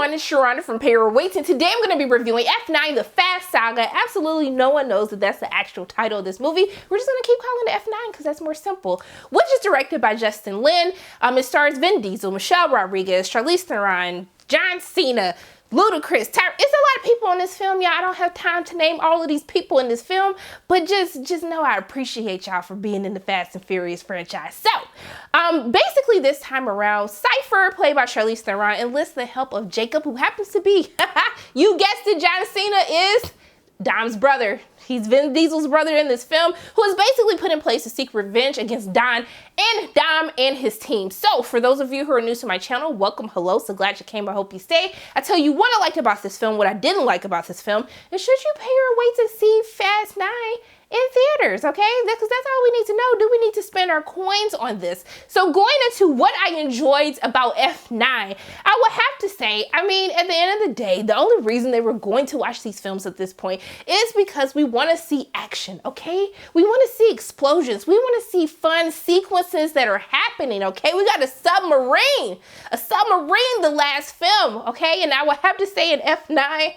everyone, it's Sharona from Payroll Waits, and today I'm going to be reviewing F9, The Fast Saga. Absolutely no one knows that that's the actual title of this movie. We're just going to keep calling it F9 because that's more simple. Which is directed by Justin Lin. It stars Vin Diesel, Michelle Rodriguez, Charlize Theron, John Cena, Ludacris, it's a lot of people in this film, y'all. I don't have time to name all of these people in this film, but just know I appreciate y'all for being in the Fast and Furious franchise. So, basically this time around, Cypher, played by Charlize Theron, enlists the help of Jacob, who happens to be, you guessed it, John Cena is Dom's brother. He's Vin Diesel's brother in this film, who is basically put in place to seek revenge against Dom and his team. So for those of you who are new to my channel, welcome, hello, so glad you came, I hope you stay. I tell you what I liked about this film, what I didn't like about this film, is should you pay your way to see Fast 9 in theaters, okay? Because that's all we need to know. Do we need to spend our coins on this? So going into what I enjoyed about F9, I would have to say, I mean, at the end of the day, the only reason they were going to watch these films at this point is because we want to see action, okay? We want to see explosions. We want to see fun sequences that are happening, okay? We got a submarine the last film, okay? And I would have to say in F9,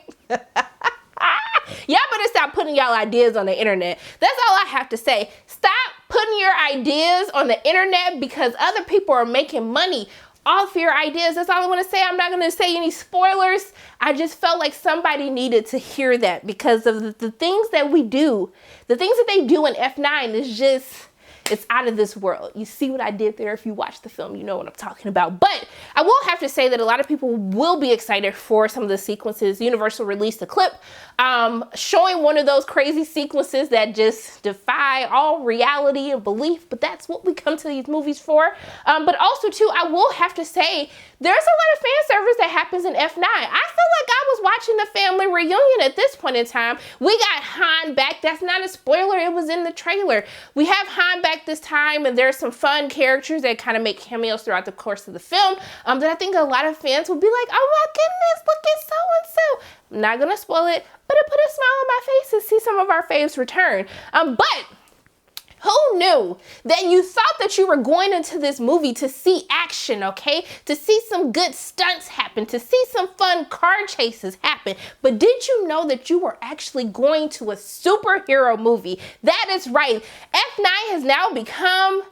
y'all better stop putting y'all ideas on the internet. That's all I have to say. Stop putting your ideas on the internet because other people are making money off your ideas. That's all I want to say. I'm not going to say any spoilers. I just felt like somebody needed to hear that because of the things that we do. The things that they do in F9 is just, it's out of this world. You see what I did there? If you watch the film, you know what I'm talking about. But I will have to say that a lot of people will be excited for some of the sequences. Universal released a clip showing one of those crazy sequences that just defy all reality and belief, but that's what we come to these movies for. But also too, I will have to say, there's a lot of fan service that happens in F9. I feel like I was watching the family reunion at this point in time. We got Han back. That's not a spoiler. It was in the trailer. We have Han back this time, and there's some fun characters that kind of make cameos throughout the course of the film that I think a lot of fans will be like, oh my goodness, look at so-and-so. I'm not gonna spoil it, but it put a smile on my face to see some of our faves return. But who knew that you thought that you were going into this movie to see action, okay? To see some good stunts happen, to see some fun car chases happen. But did you know that you were actually going to a superhero movie? That is right. F9 has now become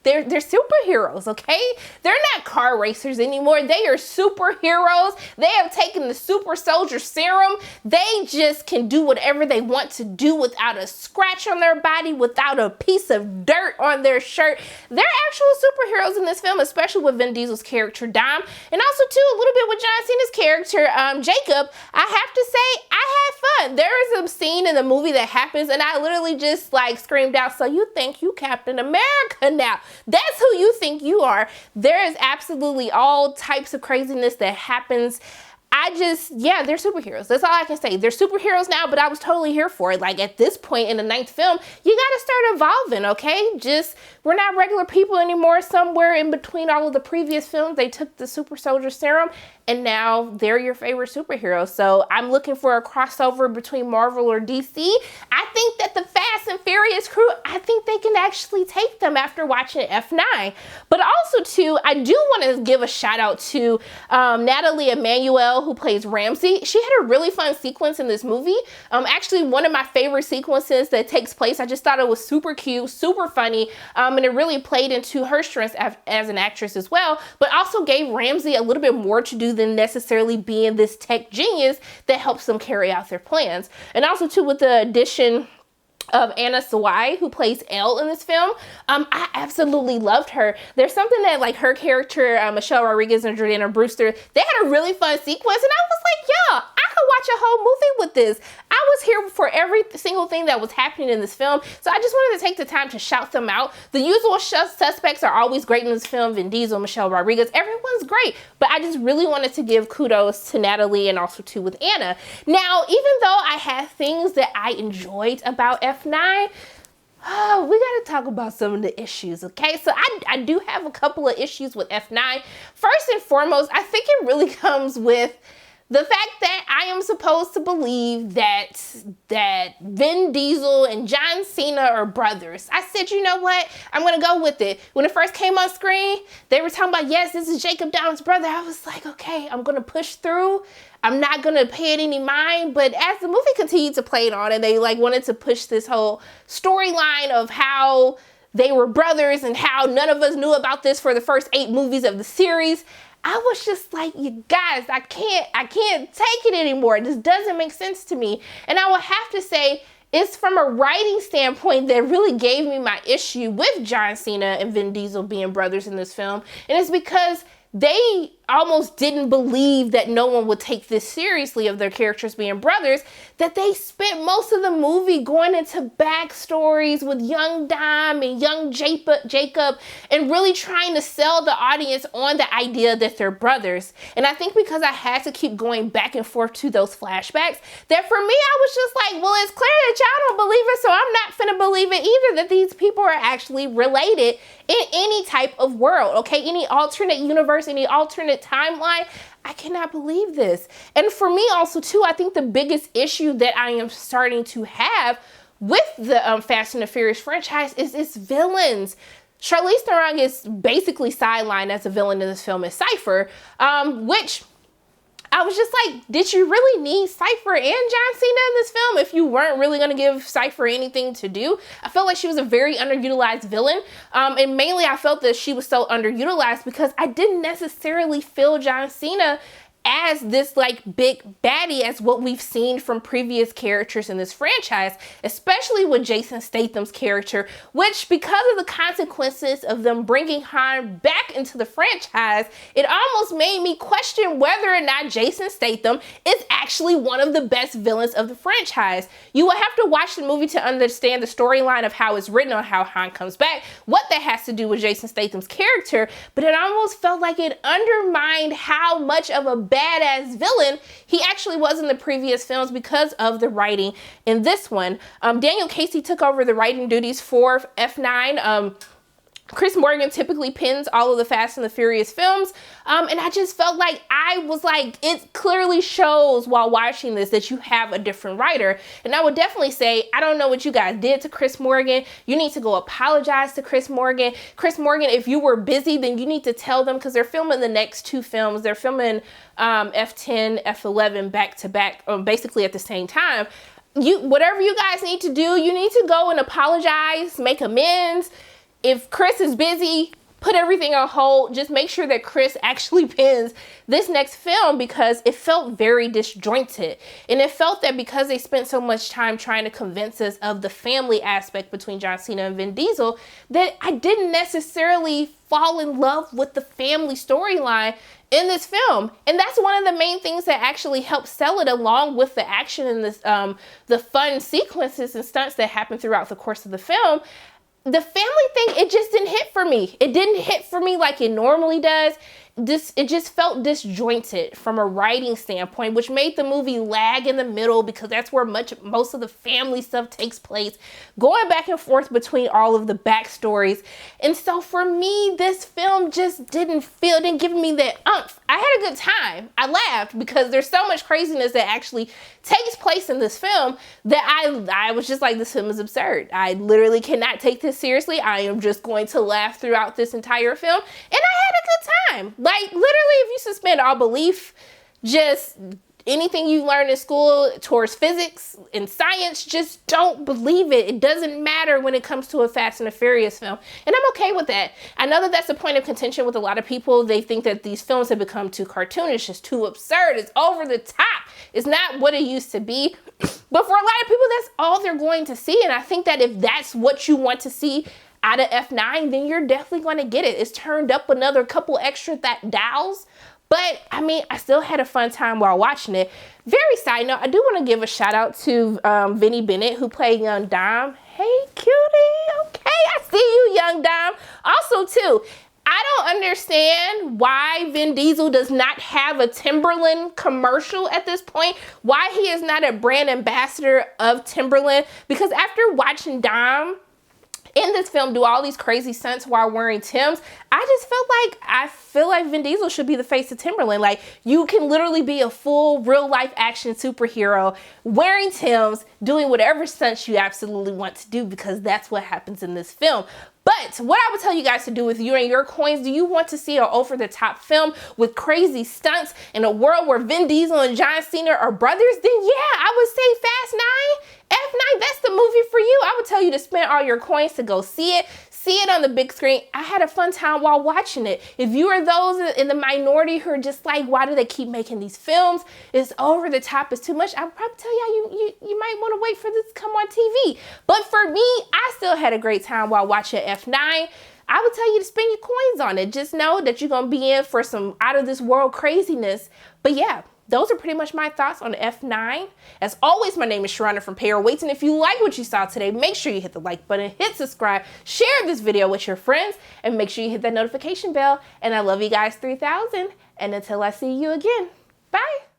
they're superheroes, okay? They're not car racers anymore. They are superheroes. They have taken the super soldier serum. They just can do whatever they want to do without a scratch on their body, without a piece of dirt on their shirt. They're actual superheroes in this film, especially with Vin Diesel's character, Dom. And also, too, a little bit with John Cena's character, Jacob. I have to say, I had fun. There is a scene in the movie that happens, and I literally just, like, screamed out, so you think you Captain America now? That's who you think you are. There is absolutely all types of craziness that happens. Yeah, they're superheroes. That's all I can say. They're superheroes now, but I was totally here for it. Like at this point in the 9th film, you gotta start evolving, okay? We're not regular people anymore. Somewhere in between all of the previous films, they took the super soldier serum and now they're your favorite superheroes. So I'm looking for a crossover between Marvel or DC. I think that the Fast and Furious crew, I think they can actually take them after watching F9. But also too, I do want to give a shout out to Natalie Emmanuel, who plays Ramsey. She had a really fun sequence in this movie. Actually, one of my favorite sequences that takes place. I just thought it was super cute, super funny, and it really played into her strengths as an actress as well, but also gave Ramsey a little bit more to do than necessarily being this tech genius that helps them carry out their plans. And also too, with the addition of Anna Sawai, who plays Elle in this film. I absolutely loved her. There's something that like her character, Michelle Rodriguez and Jordana Brewster, they had a really fun sequence, and I was like, yeah, I could watch a whole movie with this. I was here for every single thing that was happening in this film, so I just wanted to take the time to shout them out. The usual suspects are always great in this film. Vin Diesel, Michelle Rodriguez, everyone's great, but I just really wanted to give kudos to Natalie and also too with Anna. Now, even though I had things that I enjoyed about F9, we gotta talk about some of the issues, okay? So I do have a couple of issues with F9. First and foremost, I think it really comes with The fact that I am supposed to believe that Vin Diesel and John Cena are brothers. I said, you know what? I'm going to go with it. When it first came on screen, they were talking about, yes, this is Jacob Down's brother. I was like, okay, I'm going to push through. I'm not going to pay it any mind. But as the movie continued to play it on and they like wanted to push this whole storyline of how they were brothers and how none of us knew about this for the first 8 movies of the series, I was just like, you guys, I can't take it anymore. This doesn't make sense to me. And I will have to say, it's from a writing standpoint that really gave me my issue with John Cena and Vin Diesel being brothers in this film. And it's because they almost didn't believe that no one would take this seriously of their characters being brothers, that they spent most of the movie going into backstories with young Dom and young Jacob and really trying to sell the audience on the idea that they're brothers. And I think because I had to keep going back and forth to those flashbacks, that for me, I was just like, well, it's clear that y'all don't believe it, so I'm not finna believe it either that these people are actually related in any type of world, okay? Any alternate universe, any alternate timeline, I cannot believe this. And for me also too, I think the biggest issue that I am starting to have with the Fast and the Furious franchise is its villains. Charlize Theron is basically sidelined as a villain in this film as Cypher, which I was just like, did you really need Cypher and John Cena in this film if you weren't really going to give Cypher anything to do? I felt like she was a very underutilized villain. And mainly I felt that she was so underutilized because I didn't necessarily feel John Cena as this like big baddie as what we've seen from previous characters in this franchise, especially with Jason Statham's character, which because of the consequences of them bringing Han back into the franchise, it almost made me question whether or not Jason Statham is actually one of the best villains of the franchise. You will have to watch the movie to understand the storyline of how it's written on how Han comes back, what that has to do with Jason Statham's character, but it almost felt like it undermined how much of a badass villain he actually was in the previous films because of the writing in this one. Daniel Casey took over the writing duties for F9. Chris Morgan typically pens all of the Fast and the Furious films. And I just felt like I was like, it clearly shows while watching this that you have a different writer. And I would definitely say, I don't know what you guys did to Chris Morgan. You need to go apologize to Chris Morgan. Chris Morgan, if you were busy, then you need to tell them because they're filming the next 2 films. They're filming F10, F11 back to back, basically at the same time. Whatever you guys need to do, you need to go and apologize, make amends. If Chris is busy, put everything on hold. Just make sure that Chris actually pens this next film because it felt very disjointed. And it felt that because they spent so much time trying to convince us of the family aspect between John Cena and Vin Diesel, that I didn't necessarily fall in love with the family storyline in this film. And that's one of the main things that actually helped sell it, along with the action and this, the fun sequences and stunts that happen throughout the course of the film. The family thing, it just didn't hit for me. It didn't hit for me like it normally does. It just felt disjointed from a writing standpoint, which made the movie lag in the middle because that's where most of the family stuff takes place, going back and forth between all of the backstories. And so for me, this film just didn't give me that umph. I had a good time. I laughed because there's so much craziness that actually takes place in this film that I was just like, this film is absurd. I literally cannot take this seriously. I am just going to laugh throughout this entire film. And I had a good time. Like, literally, if you suspend all belief, just anything you learn in school towards physics and science, just don't believe it. It doesn't matter when it comes to a Fast and the Furious film. And I'm okay with that. I know that that's a point of contention with a lot of people. They think that these films have become too cartoonish, it's too absurd, it's over the top. It's not what it used to be. But for a lot of people, that's all they're going to see. And I think that if that's what you want to see out of F9, then you're definitely going to get it. It's turned up another couple extra dials. But I mean, I still had a fun time while watching it. Very side note, I do want to give a shout out to Vinnie Bennett, who played young Dom. Hey, cutie. Okay, I see you, young Dom. Also, too, I don't understand why Vin Diesel does not have a Timberland commercial at this point. Why he is not a brand ambassador of Timberland. Because after watching Dom in this film do all these crazy stunts while wearing Timbs. I feel like Vin Diesel should be the face of Timberland. Like, you can literally be a full real life action superhero wearing Timbs, doing whatever stunts you absolutely want to do, because that's what happens in this film. But what I would tell you guys to do with you and your coins, do you want to see an over-the-top film with crazy stunts in a world where Vin Diesel and John Cena are brothers? Then yeah, I would say Fast 9, F9, that's the movie for you. I would tell you to spend all your coins to go see it on the big screen. I had a fun time while watching it. If you are those in the minority who are just like, why do they keep making these films? It's over the top, it's too much. I would probably tell you might want to wait for this to come on TV. But for me, I still had a great time while watching F9. I would tell you to spend your coins on it. Just know that you're going to be in for some out of this world craziness. But yeah, those are pretty much my thoughts on F9. As always, my name is Sharona from Pay or Wait, and if you like what you saw today, make sure you hit the like button, hit subscribe, share this video with your friends, and make sure you hit that notification bell. And I love you guys 3000. And until I see you again, bye.